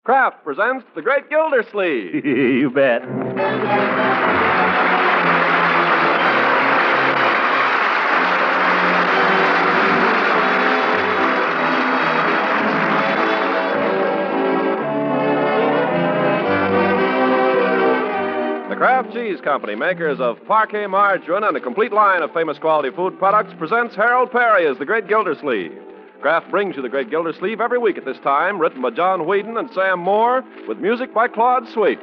Kraft presents The Great Gildersleeve. You bet. The Kraft Cheese Company, makers of Parquet margarine and a complete line of famous quality food products, presents Harold Perry as The Great Gildersleeve. Kraft brings you The Great Gildersleeve every week at this time, written by John Whedon and Sam Moore, with music by Claude Sweet.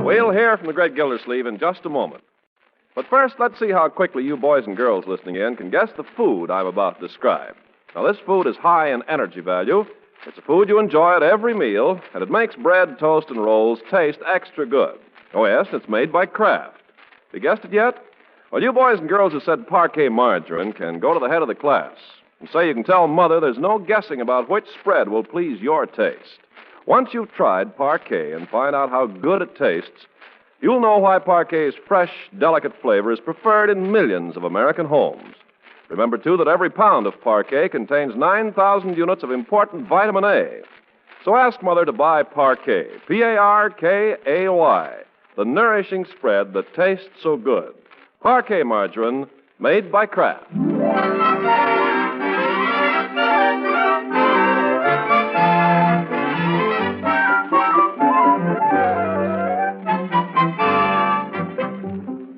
We'll hear from The Great Gildersleeve in just a moment. But first, let's see how quickly you boys and girls listening in can guess the food I'm about to describe. Now, this food is high in energy value. It's a food you enjoy at every meal, and it makes bread, toast, and rolls taste extra good. Oh, yes, it's made by Kraft. Have you guessed it yet? Well, you boys and girls who said Parquet margarine can go to the head of the class and say you can tell Mother there's no guessing about which spread will please your taste. Once you've tried Parquet and find out how good it tastes, you'll know why Parquet's fresh, delicate flavor is preferred in millions of American homes. Remember, too, that every pound of Parquet contains 9,000 units of important vitamin A. So ask Mother to buy Parquet, Parkay, the nourishing spread that tastes so good. Parquet margarine, made by Kraft.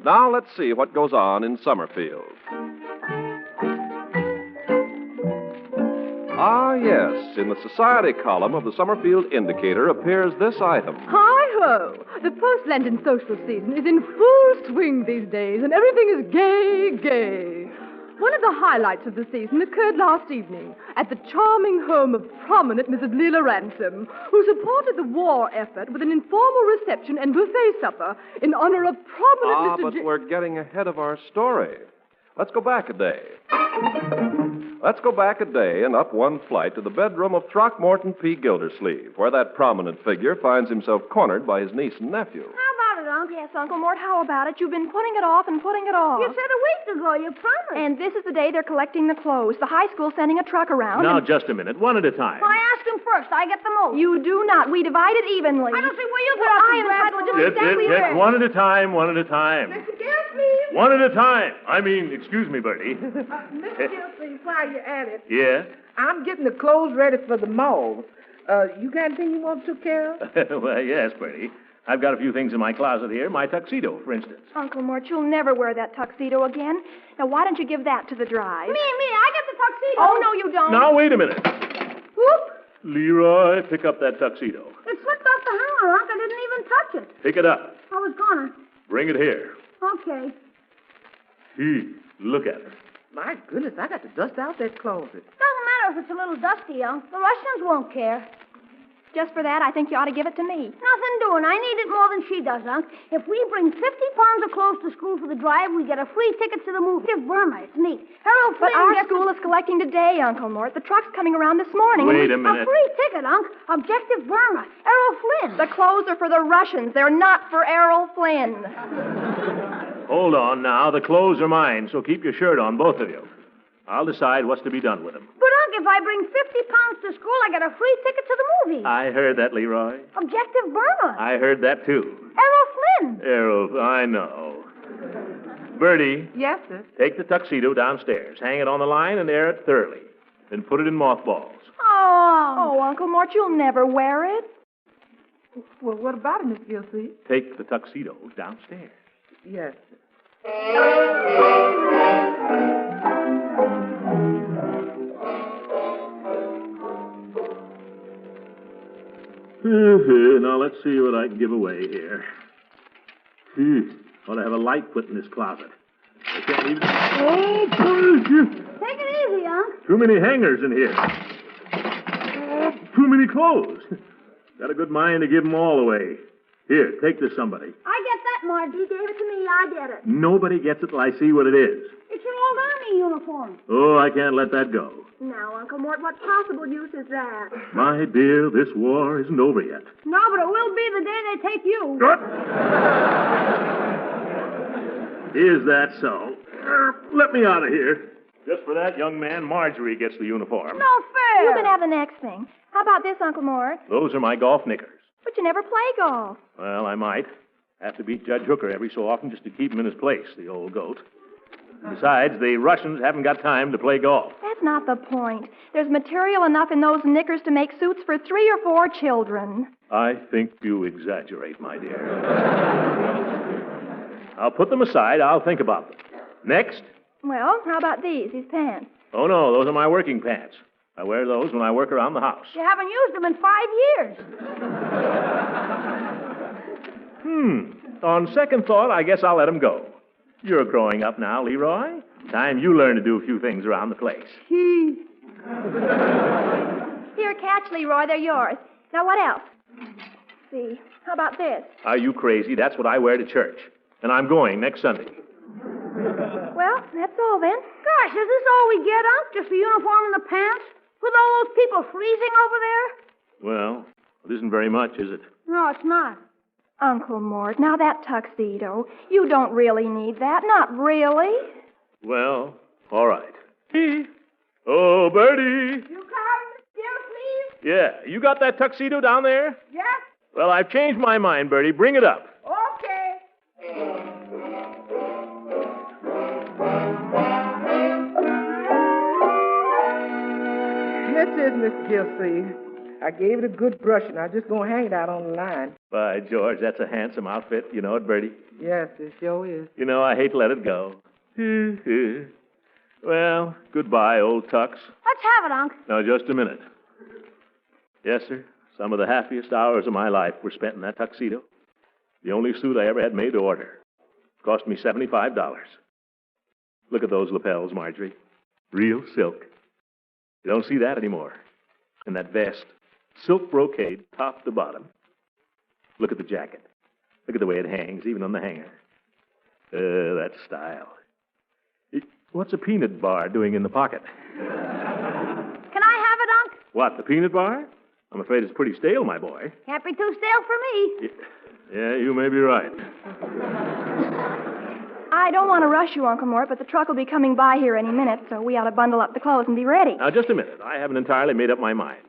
Now let's see what goes on in Summerfield. Ah, yes. In the society column of the Summerfield Indicator appears this item. Hi-ho! The post-Lenten social season is in full swing these days, and everything is gay, gay. One of the highlights of the season occurred last evening at the charming home of prominent Mrs. Leilas Ransom, who supported the war effort with an informal reception and buffet supper in honor of prominent Mr. But we're getting ahead of our story. Let's go back a day. Let's go back a day and up one flight to the bedroom of Throckmorton P. Gildersleeve, where that prominent figure finds himself cornered by his niece and nephew. How about it, Unc? Yes, Uncle Mort, how about it? You've been putting it off and putting it off. You said a week ago. You promised. And this is the day they're collecting the clothes. The high school's sending a truck around. Now, just a minute. One at a time. I asked him first. I get the most. You do not. We divide it evenly. I don't see where you Well, I am entitled to exactly Get one at a time, one at a time. Mr. Gilsleeve. One at a time. Excuse me, Bertie. Mr. Gilsleeve, while you're at it, Yeah? I'm getting the clothes ready for the mall. You got anything you want to take care of? Well, yes, Bertie. I've got a few things in my closet here. My tuxedo, for instance. Uncle Mort, you'll never wear that tuxedo again. Now, why don't you give that to the drive? Me, I get the tuxedo. Oh, no, you don't. Now, wait a minute. Whoop. Leroy, pick up that tuxedo. It slipped off the hanger, Unc. I didn't even touch it. Pick it up. I was gonna. Bring it here. Okay. Look at it. My goodness, I got to dust out that closet. Doesn't matter if it's a little dusty, Unc. The Russians won't care. Just for that, I think you ought to give it to me. Nothing doing. I need it more than she does, Unc. If we bring 50 pounds of clothes to school for the drive, we get a free ticket to the movie. Give Burma. It's neat. Harold But Flynn our gets school is collecting today, Uncle Mort. The truck's coming around this morning. Wait a a minute. free ticket, Unc. Objective Burma. Harold Flynn. The clothes are for the Russians. They're not for Errol Flynn. Hold on now. The clothes are mine, so keep your shirt on, both of you. I'll decide what's to be done with them. But, Unc, if I bring 50 pounds to school, I get a free ticket to the movie. I heard that, Leroy. Objective Burma. I heard that, too. Errol Flynn. Errol, I know. Bertie, Yes, sir. take the tuxedo downstairs, hang it on the line, and air it thoroughly. Then put it in mothballs. Oh, Uncle Mort, you'll never wear it. Well, what about it, Miss Gilsleeve? Take the tuxedo downstairs. Yes, sir. Now, let's see what I can give away here. Ought to have a light put in this closet. I can't even... Oh, please! Take it easy, Unc. Too many hangers in here. Too many clothes. Got a good mind to give them all away. Here, take this, somebody. I get that, Margie. Gave it to me. I get it. Nobody gets it till I see what it is. It's your old army uniform. Oh, I can't let that go. Now, Uncle Mort, what possible use is that? My dear, this war isn't over yet. No, but it will be the day they take you. What? Is that so? Let me out of here. Just for that young man, Marjorie gets the uniform. No fair. You can have the next thing. How about this, Uncle Mort? Those are my golf knickers. But you never play golf. Well, I might. Have to beat Judge Hooker every so often just to keep him in his place, the old goat. Besides, the Russians haven't got time to play golf. That's not the point. There's material enough in those knickers to make suits for 3 or 4 children. I think you exaggerate, my dear. I'll put them aside. I'll think about them. Next. Well, how about these pants? Oh, no, those are my working pants. I wear those when I work around the house. You haven't used them in 5 years. On second thought, I guess I'll let them go. You're growing up now, Leroy. Time you learn to do a few things around the place. Here, catch, Leroy. They're yours. Now, what else? Let's see. How about this? Are you crazy? That's what I wear to church. And I'm going next Sunday. Well, that's all then. Gosh, is this all we get, Unc? Just the uniform and the pants? With all those people freezing over there? Well, it isn't very much, is it? No, it's not. Uncle Mort, now that tuxedo, you don't really need that. Not really. Well, all right. Oh, Bertie. You come, still, please? Yeah, you got that tuxedo down there? Yes. Well, I've changed my mind, Bertie. Bring it up. Okay. This is Miss Gilsey. I gave it a good brushing. I'm just going to hang it out on the line. By George, that's a handsome outfit. You know it, Bertie? Yes, it sure is. You know, I hate to let it go. Well, goodbye, old tux. Let's have it, Unc. Now, just a minute. Yes, sir. Some of the happiest hours of my life were spent in that tuxedo. The only suit I ever had made to order. Cost me $75. Look at those lapels, Marjorie. Real silk. You don't see that anymore. And that vest. Silk brocade, top to bottom. Look at the jacket. Look at the way it hangs, even on the hanger. That style. What's a peanut bar doing in the pocket? Can I have it, Unc? What, the peanut bar? I'm afraid it's pretty stale, my boy. Can't be too stale for me. Yeah, you may be right. I don't want to rush you, Uncle Mort, but the truck will be coming by here any minute, so we ought to bundle up the clothes and be ready. Now, just a minute. I haven't entirely made up my mind.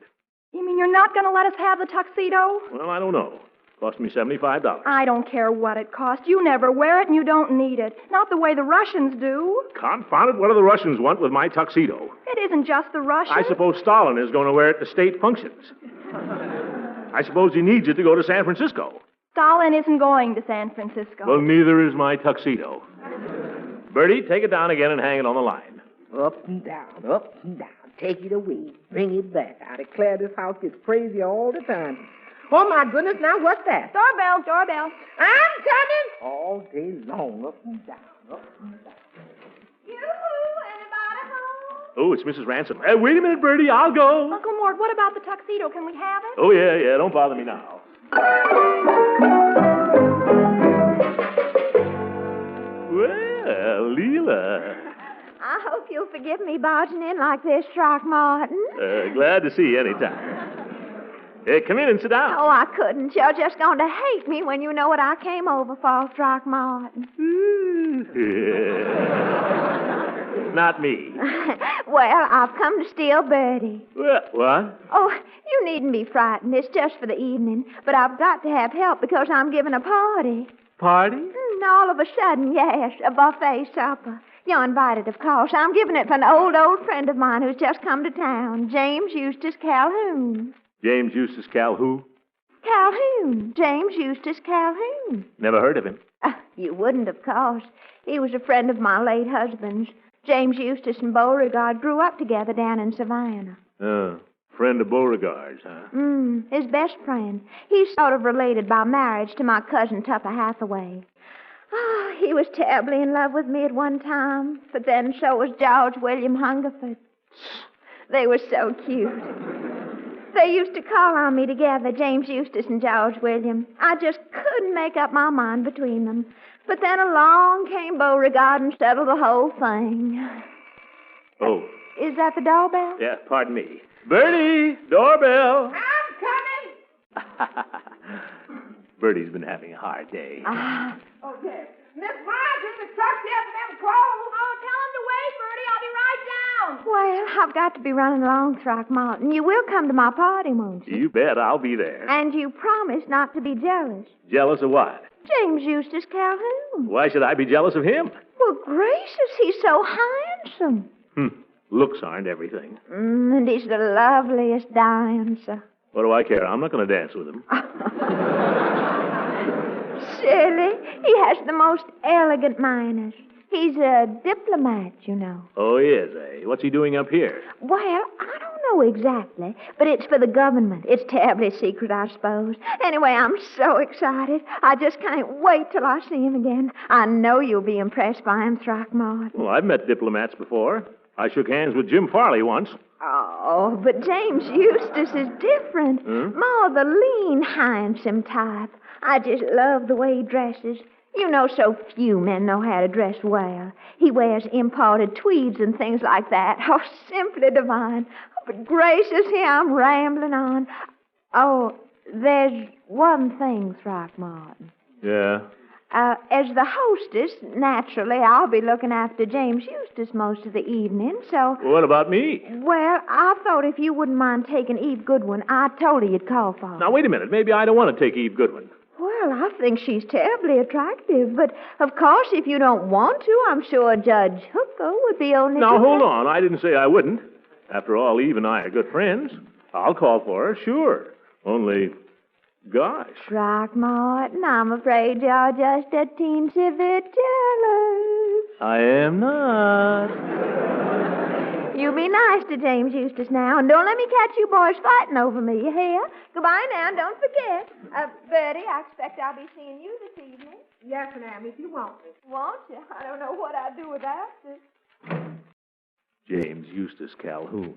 You mean you're not going to let us have the tuxedo? Well, I don't know. Cost me $75. I don't care what it costs. You never wear it and you don't need it. Not the way the Russians do. Confound it, what do the Russians want with my tuxedo? It isn't just the Russians. I suppose Stalin is going to wear it to state functions. I suppose he needs it to go to San Francisco. Stalin isn't going to San Francisco. Well, neither is my tuxedo. Bertie, take it down again and hang it on the line. Up and down, up and down. Take it away. Bring it back. I declare this house gets crazy all the time. Oh, my goodness, now what's that? Doorbell, doorbell. I'm coming. All day long, up and down, up and down. Anybody home? Oh, it's Mrs. Ransom. Wait a minute, Bertie, I'll go. Uncle Mort, what about the tuxedo? Can we have it? Oh, yeah, don't bother me now. Well, Leila. I hope you'll forgive me barging in like this, Throckmorton. Glad to see you anytime. Come in and sit down. Oh, I couldn't. You're just going to hate me when you know what I came over for, Throckmorton. Not me. Well, I've come to steal Bertie. Well, what? Oh, you needn't be frightened. It's just for the evening. But I've got to have help because I'm giving a party. Party? All of a sudden, yes, a buffet supper. You're invited, of course. I'm giving it for an old friend of mine who's just come to town, James Eustace Calhoun. James Eustace Calhoun? Calhoun. James Eustace Calhoun. Never heard of him. You wouldn't, of course. He was a friend of my late husband's. James Eustace and Beauregard grew up together down in Savannah. Friend of Beauregard's, huh? His best friend. He's sort of related by marriage to my cousin Tupper Hathaway. Oh, he was terribly in love with me at one time, but then so was George William Hungerford. They were so cute. They used to call on me together, James Eustace and George William. I just couldn't make up my mind between them. But then along came Beauregard and settled the whole thing. Oh. Is that the doorbell? Yeah, pardon me. Bertie, doorbell. I'm coming. Bertie's been having a hard day. Okay. Miss Marjorie, the truck's here for them clothes. Oh, tell him to wait, Bertie. I'll be right come. Well, I've got to be running along, Throckmorton. You will come to my party, won't you? You bet I'll be there. And you promise not to be jealous. Jealous of what? James Eustace Calhoun. Why should I be jealous of him? Well, gracious, he's so handsome. Looks aren't everything. And he's the loveliest dancer. What do I care? I'm not going to dance with him. Silly. He has the most elegant manners. He's a diplomat, you know. Oh, he is, eh? What's he doing up here? Well, I don't know exactly, but it's for the government. It's terribly secret, I suppose. Anyway, I'm so excited. I just can't wait till I see him again. I know you'll be impressed by him, Throckmorton. Well, I've met diplomats before. I shook hands with Jim Farley once. Oh, but James Eustace is different. More the lean, handsome type. I just love the way he dresses. You know, so few men know how to dress well. He wears imported tweeds and things like that. Oh, simply divine. Oh, but gracious, here I'm rambling on. Oh, there's one thing, Throckmorton. Yeah? As the hostess, naturally, I'll be looking after James Eustace most of the evening, so... What about me? Well, I thought if you wouldn't mind taking Eve Goodwin, I told her you'd call for her. Now, wait a minute. Maybe I don't want to take Eve Goodwin. Well, I think she's terribly attractive, but of course, if you don't want to, I'm sure Judge Hooker would be only... Now, hold on. I didn't say I wouldn't. After all, Eve and I are good friends. I'll call for her, sure. Only, gosh. Throckmorton, I'm afraid you're just a teensy bit jealous. I am not. You be nice to James Eustace now, and don't let me catch you boys fighting over me, you hear? Goodbye now, and don't forget. Bertie, I expect I'll be seeing you this evening. Yes, ma'am, if you want me. Won't you? I don't know what I'd do without you. James Eustace Calhoun.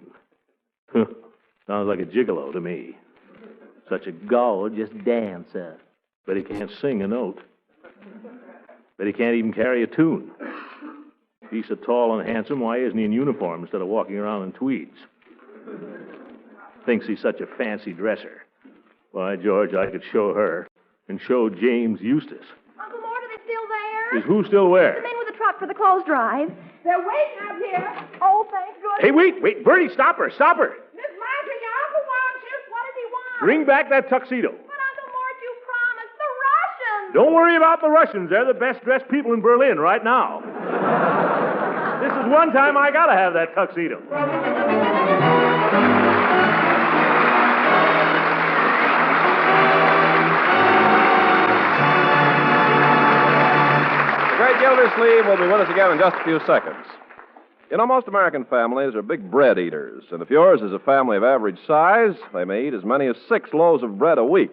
Sounds like a gigolo to me. Such a gorgeous dancer. But he can't sing a note. But he can't even carry a tune. If he's so tall and handsome, why isn't he in uniform instead of walking around in tweeds? Thinks he's such a fancy dresser. Why, George, I could show her and show James Eustace. Uncle Mort, are they still there? Is who still where? The men with the truck for the clothes drive. They're waiting up here. Oh, thank goodness. Hey, wait, Bertie, stop her. Miss Marjorie, your uncle wants you. What does he want? Bring back that tuxedo. But Uncle Mort, you promised. The Russians. Don't worry about the Russians. They're the best dressed people in Berlin right now. This is one time I gotta have that tuxedo. The great Gildersleeve will be with us again in just a few seconds. You know, most American families are big bread eaters, and if yours is a family of average size, they may eat as many as 6 loaves of bread a week.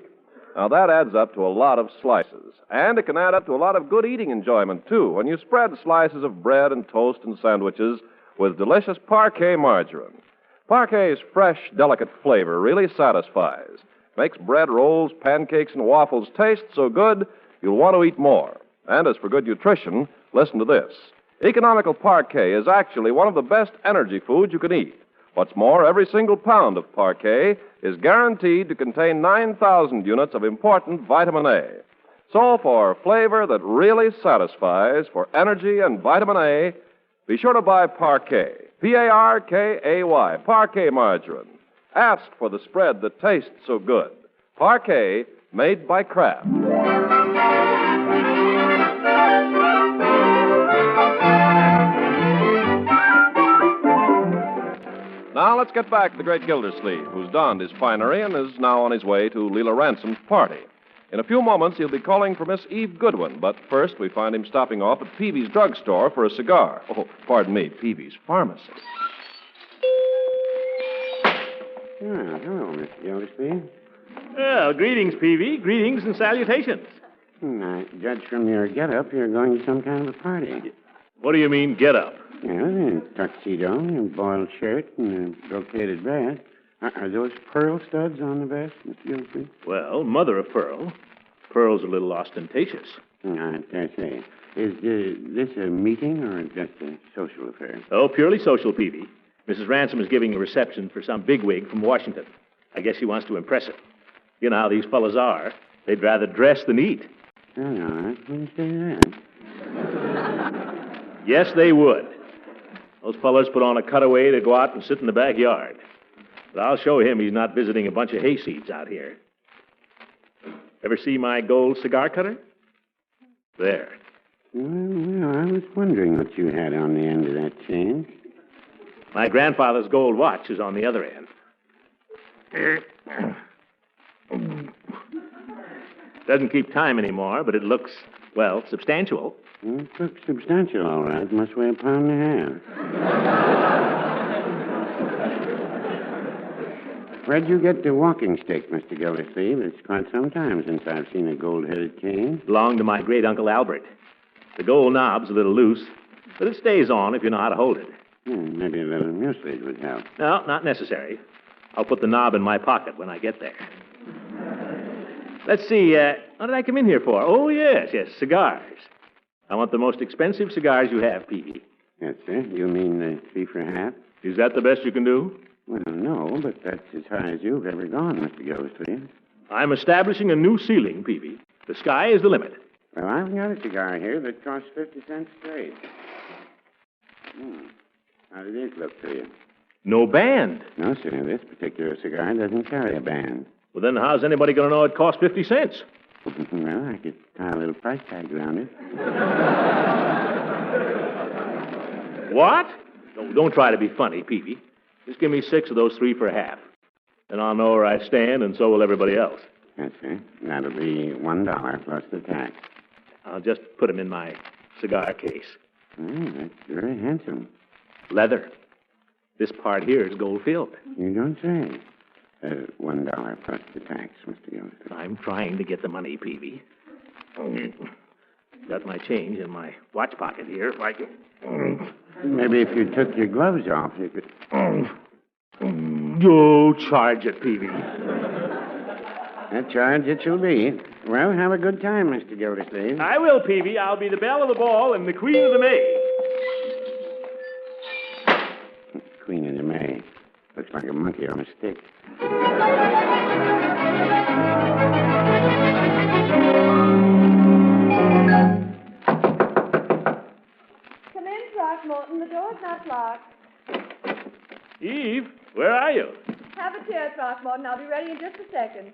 Now, that adds up to a lot of slices, and it can add up to a lot of good eating enjoyment, too, when you spread slices of bread and toast and sandwiches with delicious Parquet margarine. Parquet's fresh, delicate flavor really satisfies, makes bread rolls, pancakes, and waffles taste so good you'll want to eat more. And as for good nutrition, listen to this. Economical Parquet is actually one of the best energy foods you can eat. What's more, every single pound of Parquet is guaranteed to contain 9,000 units of important vitamin A. So for flavor that really satisfies, for energy and vitamin A, be sure to buy Parquet. Parkay, Parquet margarine. Ask for the spread that tastes so good. Parquet, made by Kraft. Now let's get back to the great Gildersleeve, who's donned his finery and is now on his way to Leila Ransom's party. In a few moments, he'll be calling for Miss Eve Goodwin, but first we find him stopping off at Peavy's drugstore for a cigar. Oh, pardon me, Peavy's pharmacy. Hello, Mr. Gildersleeve. Well, greetings, Peavy. Greetings and salutations. I judge from your get-up you're going to some kind of a party. What do you mean, get up? A tuxedo, a boiled shirt, and a brocaded vest. Are those pearl studs on the vest, Mr. Gildersleeve? Well, mother of pearl. Pearl's a little ostentatious. I dare say. Is this a meeting or just a social affair? Oh, purely social, Peavy. Mrs. Ransom is giving a reception for some bigwig from Washington. I guess she wants to impress him. You know how these fellas are. They'd rather dress than eat. Oh, no, I wouldn't say that. Yes, they would. Those fellas put on a cutaway to go out and sit in the backyard. But I'll show him he's not visiting a bunch of hayseeds out here. Ever see my gold cigar cutter? There. Well, I was wondering what you had on the end of that chain. My grandfather's gold watch is on the other end. Doesn't keep time anymore, but it looks, well, substantial. Well, it looks substantial, all right. Must weigh a pound and a half. Where'd you get the walking stick, Mr. Gildersleeve? It's quite some time since I've seen a gold-headed cane. Belonged to my great-uncle Albert. The gold knob's a little loose, but it stays on if you know how to hold it. Maybe a little mucilage would help. No, not necessary. I'll put the knob in my pocket when I get there. Let's see, what did I come in here for? Oh, yes, cigars. I want the most expensive cigars you have, Peavy. Yes, sir. You mean the 3 for half? Is that the best you can do? Well, no, but that's as high as you've ever gone, Mr. Gildersleeve. I'm establishing a new ceiling, Peavy. The sky is the limit. Well, I've got a cigar here that costs 50 cents straight. How does this look to you? No band. No, sir. This particular cigar doesn't carry a band. Well, then how's anybody going to know it costs 50 cents? Well, I could tie a little price tag around it. What? No, don't try to be funny, Peavy. Just give me 6 of those 3 for half. Then I'll know where I stand, and so will everybody else. Yes, sir. That'll be $1 plus the tax. I'll just put them in my cigar case. That's very handsome. Leather. This part here is gold-filled. You don't say. $1 plus the tax, Mr. Gildersleeve. I'm trying to get the money, Peavy. Got my change in my watch pocket here, if I can... Maybe if you took your gloves off, you could... You charge it, Peavy. That charge it shall be. Well, have a good time, Mr. Gildersleeve. I will, Peavy. I'll be the belle of the ball and the queen of the May. Queen of the May. Looks like a monkey on a stick. Come in, Throckmorton. The door's not locked. Eve, where are you? Have a chair, Throckmorton. I'll be ready in just a second.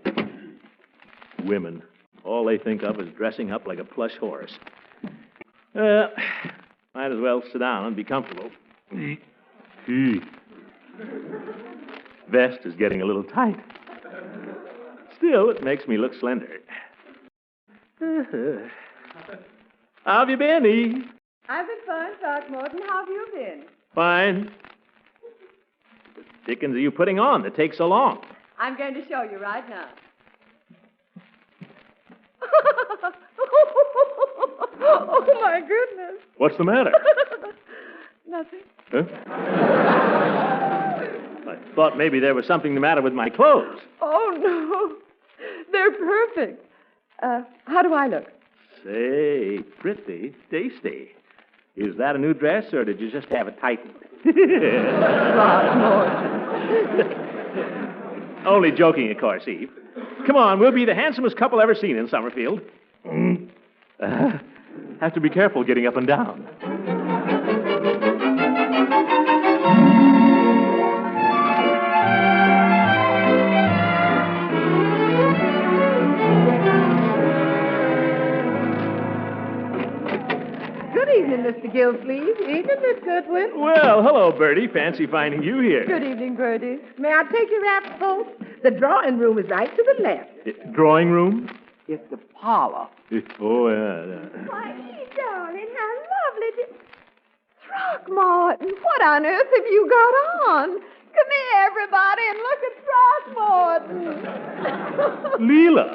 Women. All they think of is dressing up like a plush horse. Might as well sit down and be comfortable. Vest is getting a little tight. Still, it makes me look slender. How have you been, Eve? I've been fine, Throckmorton. How have you been? Fine. What dickens are you putting on that takes so long? I'm going to show you right now. Oh, my goodness. What's the matter? Nothing. Huh? I thought maybe there was something the matter with my clothes. Oh, no. They're perfect. How do I look? Say, pretty tasty. Is that a new dress, or did you just have it tightened? Only joking, of course, Eve. Come on, we'll be the handsomest couple ever seen in Summerfield. Have to be careful getting up and down. Good evening, Mr. Gildersleeve. Evening, Miss Goodwin. Well, hello, Bertie. Fancy finding you here. Good evening, Bertie. May I take your wraps, folks? The drawing room is right to the left. Drawing room? It's the parlor. Oh, yeah. Why, darling, how lovely. Throckmorton, what on earth have you got on? Come here, everybody, and look at Throckmorton. Leila.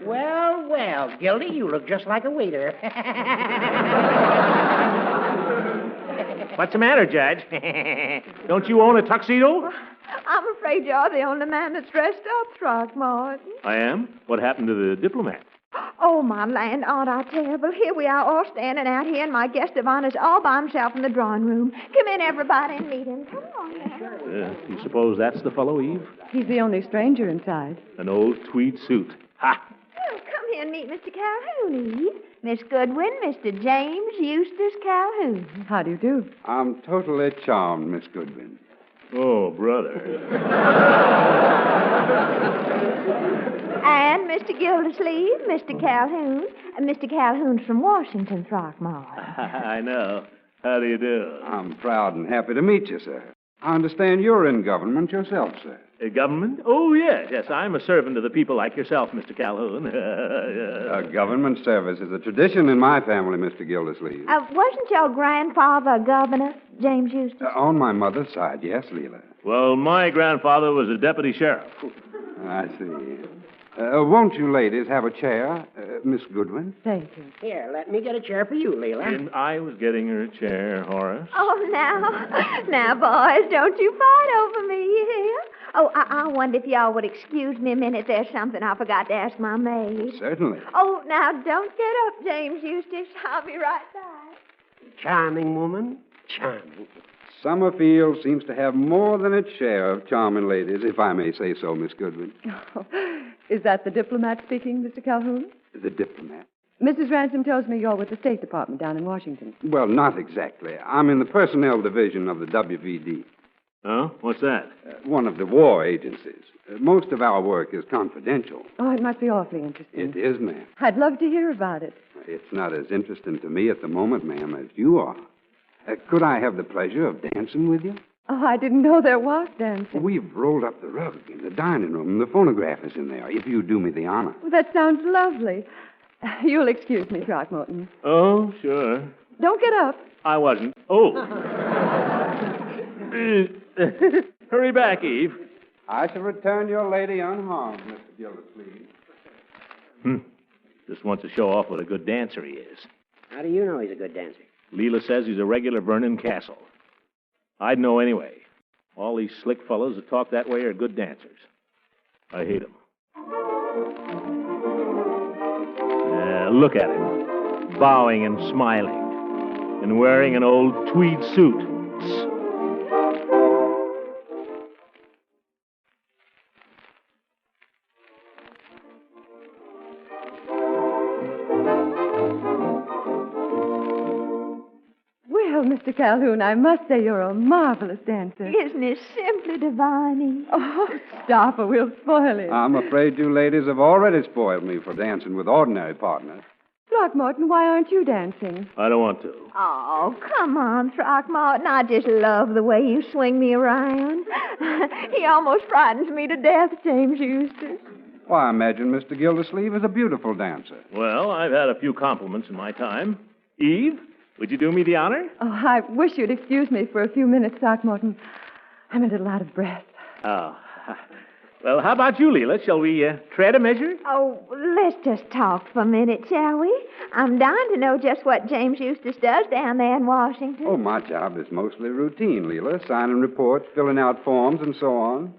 Well, well, Gildy, you look just like a waiter. What's the matter, Judge? Don't you own a tuxedo? I'm afraid you're the only man that's dressed up, Throckmorton. I am. What happened to the diplomat? Oh, my land, aren't I terrible? Here we are all standing out here, and my guest of honor's all by himself in the drawing room. Come in, everybody, and meet him. Come on now. You suppose that's the fellow, Eve? He's the only stranger inside. An old tweed suit. Ha! Oh, come and meet Mr. Calhoun, Eve. Miss Goodwin, Mr. James Eustace Calhoun. How do you do? I'm totally charmed, Miss Goodwin. Oh, brother. And Mr. Gildersleeve, Mr. Calhoun, and Mr. Calhoun's from Washington, Throckmorton. I know. How do you do? I'm proud and happy to meet you, sir. I understand you're in government yourself, sir. Government? Oh, yes. I'm a servant of the people like yourself, Mr. Calhoun. Government service is a tradition in my family, Mr. Gildersleeve. Wasn't your grandfather a governor, James Eustace? On my mother's side, yes, Leila. Well, my grandfather was a deputy sheriff. I see. Won't you ladies have a chair, Miss Goodwin? Thank you. Here, let me get a chair for you, Leila. And I was getting her a chair, Horace. Oh, now, boys, don't you fight over me, you hear? Oh, I wonder if y'all would excuse me a minute. There's something I forgot to ask my maid. Certainly. Oh, now, don't get up, James Eustace. I'll be right back. Charming woman. Charming. Summerfield seems to have more than its share of charming ladies, if I may say so, Miss Goodwin. Is that the diplomat speaking, Mr. Calhoun? The diplomat. Mrs. Ransom tells me you're with the State Department down in Washington. Well, not exactly. I'm in the personnel division of the WVD. Oh? What's that? One of the war agencies. Most of our work is confidential. Oh, it must be awfully interesting. It is, ma'am. I'd love to hear about it. It's not as interesting to me at the moment, ma'am, as you are. Could I have the pleasure of dancing with you? Oh, I didn't know there was dancing. We've rolled up the rug in the dining room, and the phonograph is in there, if you do me the honor. Well, that sounds lovely. You'll excuse me, Throckmorton. Oh, sure. Don't get up. I wasn't. Oh. Hurry back, Eve. I shall return your lady unharmed, Mr. Gildersleeve. Just wants to show off what a good dancer he is. How do you know he's a good dancer? Leela says he's a regular Vernon Castle. I'd know anyway. All these slick fellows that talk that way are good dancers. I hate them. Look at him. Bowing and smiling. And wearing an old tweed suit. Well, Mr. Calhoun, I must say you're a marvelous dancer. Isn't it simply divine, Eve? Oh, stop or we'll spoil it. I'm afraid you ladies have already spoiled me for dancing with ordinary partners. Throckmorton, why aren't you dancing? I don't want to. Oh, come on, Throckmorton. I just love the way you swing me around. He almost frightens me to death, James Eustace. Well, I imagine Mr. Gildersleeve is a beautiful dancer. Well, I've had a few compliments in my time. Eve, would you do me the honor? Oh, I wish you'd excuse me for a few minutes, Throckmorton. I'm a little out of breath. Oh. Well, how about you, Leela? Shall we tread a measure? Oh, let's just talk for a minute, shall we? I'm dying to know just what James Eustace does down there in Washington. Oh, my job is mostly routine, Leela. Signing reports, filling out forms, and so on.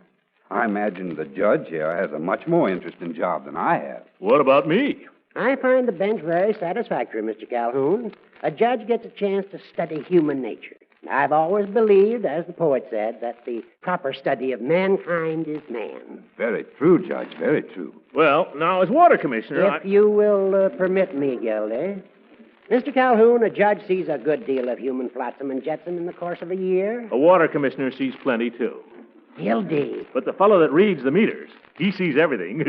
I imagine the judge here has a much more interesting job than I have. What about me? I find the bench very satisfactory, Mr. Calhoun. A judge gets a chance to study human nature. I've always believed, as the poet said, that the proper study of mankind is man. Very true, Judge, very true. Well, now, as water commissioner, If you will permit me, Gildy. Mr. Calhoun, a judge sees a good deal of human flotsam and jetsam in the course of a year. a water commissioner sees plenty, too. Gildy. But the fellow that reads the meters, he sees everything.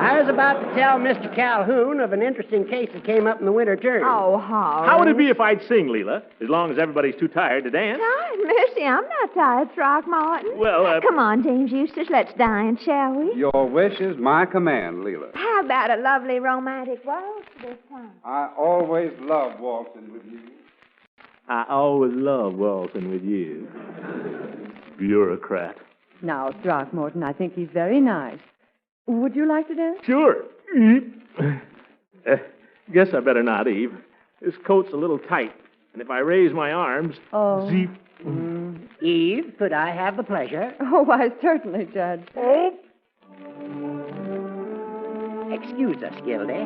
I was about to tell Mr. Calhoun of an interesting case that came up in the winter term. Oh, Horace. How would it be if I'd sing, Leela? As long as everybody's too tired to dance. Tired, mercy, I'm not tired, Throckmorton. Well, Come on, James Eustace, let's dine, shall we? Your wish is my command, Leela. How about a lovely romantic waltz this time? I always love waltzing with you. I always love waltzing with you. Bureaucrat. Now, Throckmorton, I think he's very nice. Would you like to dance? Sure. Guess I better not, Eve. This coat's a little tight, and if I raise my arms, Oh. Zeep. Eve, could I have the pleasure? Oh, why, certainly, Judge. Excuse us, Gildy.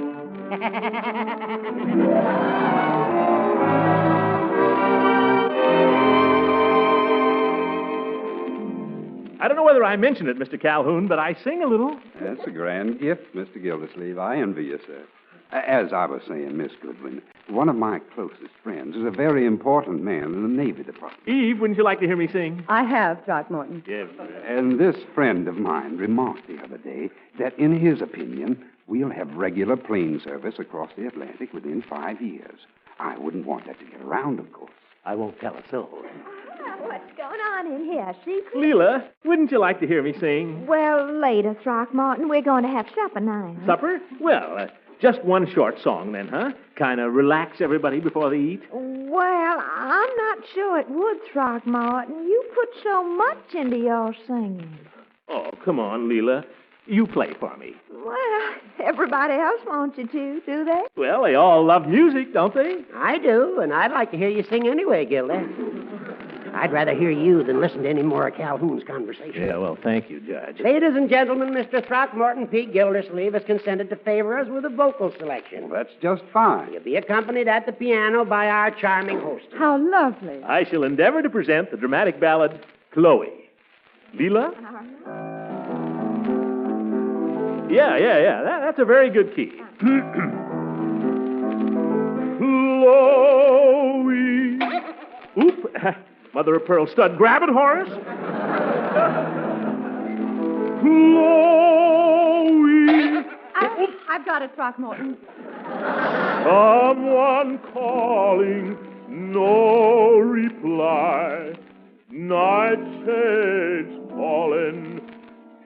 I don't know whether whether I mention it, Mr. Calhoun, but I sing a little. That's a grand gift, Mr. Gildersleeve. I envy you, sir. As I was saying, Miss Goodwin, one of my closest friends is a very important man in the Navy Department. Eve, wouldn't you like to hear me sing? I have, Throckmorton. Yes. And this friend of mine remarked the other day that, in his opinion, we'll have regular plane service across the Atlantic within 5 years. I wouldn't want that to get around, of course. I won't tell a soul. What's going on in here, secret? Leela, wouldn't you like to hear me sing? Well, later, Throckmorton, we're going to have supper now. Supper? Well, just one short song then, huh? Kind of relax everybody before they eat. Well, I'm not sure it would, Throckmorton. You put so much into your singing. Oh, come on, Leela. You play for me. Well, everybody else wants you to, do they? Well, they all love music, don't they? I do, and I'd like to hear you sing anyway, Gilda. I'd rather hear you than listen to any more of Calhoun's conversation. Yeah, well, thank you, Judge. Ladies and gentlemen, Mr. Throckmorton P. Gildersleeve has consented to favor us with a vocal selection. Well, that's just fine. He'll be accompanied at the piano by our charming hostess. How lovely. I shall endeavor to present the dramatic ballad, Chloe. Leela? Yeah. That's a very good key. Chloe. Oop. Mother of pearl stud. Grab it, Horace. Chloe. I've got it, Throckmorton. Someone calling, no reply. Night shades fallen,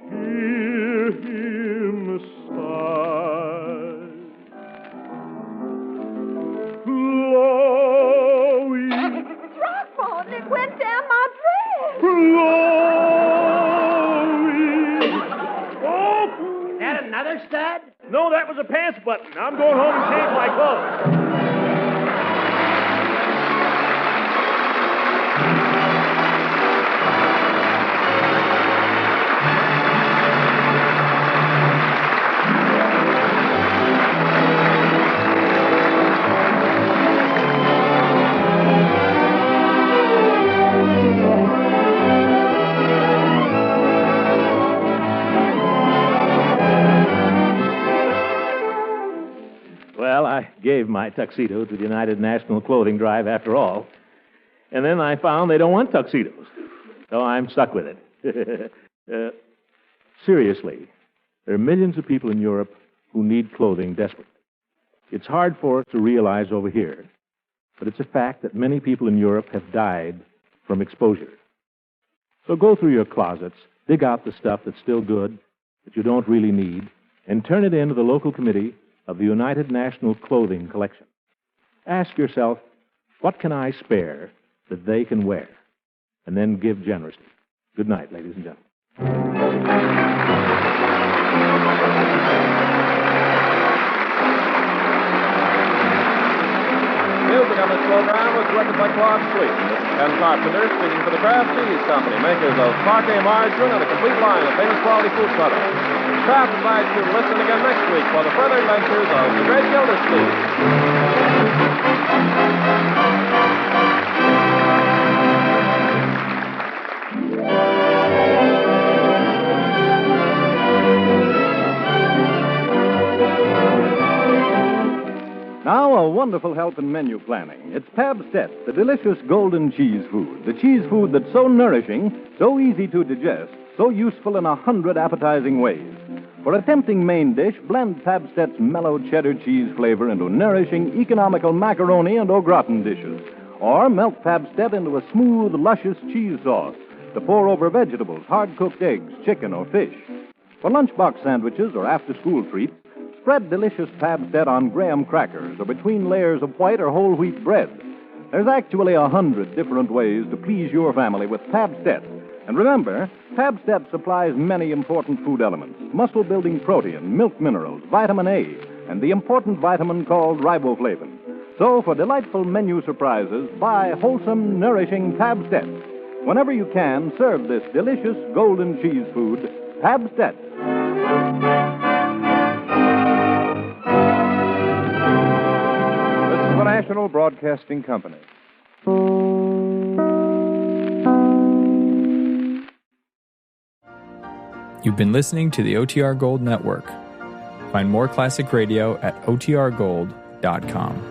hear him sigh. Chloe. Throckmorton, it went down my dress. Chloe. Oh, Is that another stud? no, that was a pants button. I'm going home and change my clothes. Well, I gave my tuxedo to the United National Clothing Drive after all. And then I found they don't want tuxedos. So I'm stuck with it. Seriously, there are millions of people in Europe who need clothing desperately. It's hard for us to realize over here, but it's a fact that many people in Europe have died from exposure. So go through your closets, dig out the stuff that's still good, that you don't really need, and turn it in to the local committee of the United National Clothing Collection. Ask yourself, what can I spare that they can wear? And then give generously. Good night, ladies and gentlemen. Music on this program was directed by Claude Sweet. This is Ken Carpenter speaking for the Kraft Cheese Company, makers of parquet margarine and a complete line of famous quality food products. Kraft invites you to listen again next week for the further adventures of the great Gildersleeve. Now, a wonderful help in menu planning. It's Pabstet, the delicious golden cheese food. The cheese food that's so nourishing, so easy to digest, so useful in 100 appetizing ways. For a tempting main dish, blend Pabstet's mellow cheddar cheese flavor into nourishing, economical macaroni and au gratin dishes. Or melt Pabstet into a smooth, luscious cheese sauce to pour over vegetables, hard-cooked eggs, chicken, or fish. For lunchbox sandwiches or after-school treats, spread delicious Pabstet on graham crackers or between layers of white or whole wheat bread. There's actually 100 different ways to please your family with Pabstet. And remember, Pabstet supplies many important food elements: muscle-building protein, milk minerals, vitamin A, and the important vitamin called riboflavin. So, for delightful menu surprises, buy wholesome, nourishing Pabstet. Whenever you can, serve this delicious golden cheese food, Pabstet. This is the National Broadcasting Company. You've been listening to the OTR Gold Network. Find more classic radio at otrgold.com.